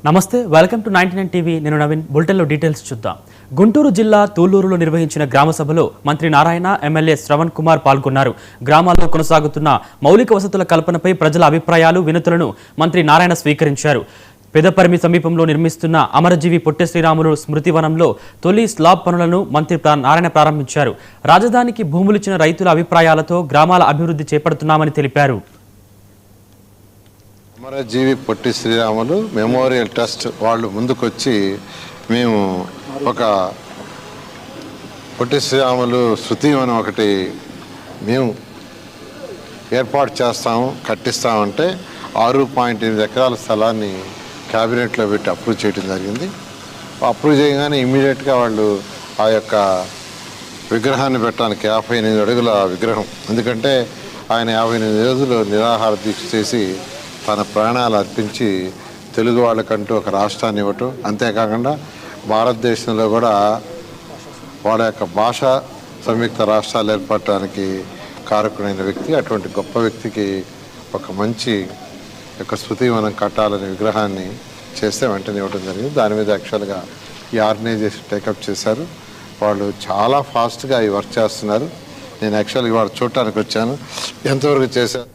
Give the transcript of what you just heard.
నమస్తే, welcome to 99 TV. నేను నవీన్. బులెటిన్లో డీటెయిల్స్ చూద్దాం. గుంటూరు జిల్లా తూళ్లూరులో నిర్వహించిన గ్రామ సభలో మంత్రి నారాయణ, ఎమ్మెల్యే శ్రవణ్ కుమార్ పాల్గొన్నారు. గ్రామాల్లో కొనసాగుతున్న మౌలిక వసతుల కల్పనపై ప్రజల అభిప్రాయాలు, వినతులను మంత్రి నారాయణ స్వీకరించారు. పెదపరిమి సమీపంలో నిర్మిస్తున్న అమరజీవి పొట్టి శ్రీరాములు స్మృతివనంలో తొలి స్లాబ్ పనులను మంత్రి నారాయణ ప్రారంభించారు. రాజధానికి భూములిచ్చిన రైతుల అభిప్రాయాలతో గ్రామాల అభివృద్ధి చేపడుతున్నామని తెలిపారు. అమరజీవి పొట్టి శ్రీరాములు మెమోరియల్ ట్రస్ట్ వాళ్ళు ముందుకొచ్చి మేము ఒక పొట్టి శ్రీరాములు శృతివనం ఒకటి మేము ఏర్పాటు చేస్తాము, కట్టిస్తామంటే 6.8 ఎకరాల స్థలాన్ని క్యాబినెట్లో పెట్టి అప్రూవ్ చేయడం జరిగింది. అప్రూవ్ చేయగానే ఇమ్మీడియట్గా వాళ్ళు ఆ యొక్క విగ్రహాన్ని పెట్టడానికి 58 అడుగుల విగ్రహం, ఎందుకంటే ఆయన 58 రోజులు నిరాహార దీక్ష చేసి తన ప్రాణాలు అర్పించి తెలుగు వాళ్ళకంటూ ఒక రాష్ట్రాన్ని ఇవ్వటం, అంతేకాకుండా భారతదేశంలో కూడా వాళ్ళ యొక్క భాషా సంయుక్త రాష్ట్రాలు ఏర్పడటానికి కారకుడైన వ్యక్తి. అటువంటి గొప్ప వ్యక్తికి ఒక మంచి యొక్క శృతివనం కట్టాలనే విగ్రహాన్ని చేస్తే వెంటనే ఇవ్వడం జరిగింది. దాని మీద యాక్చువల్గా ఈ ఆర్గనైజేషన్ టేకప్ చేశారు. వాళ్ళు చాలా ఫాస్ట్గా ఈ వర్క్ చేస్తున్నారు. నేను యాక్చువల్గా వాళ్ళు చూడటానికి వచ్చాను, ఎంతవరకు చేశారు.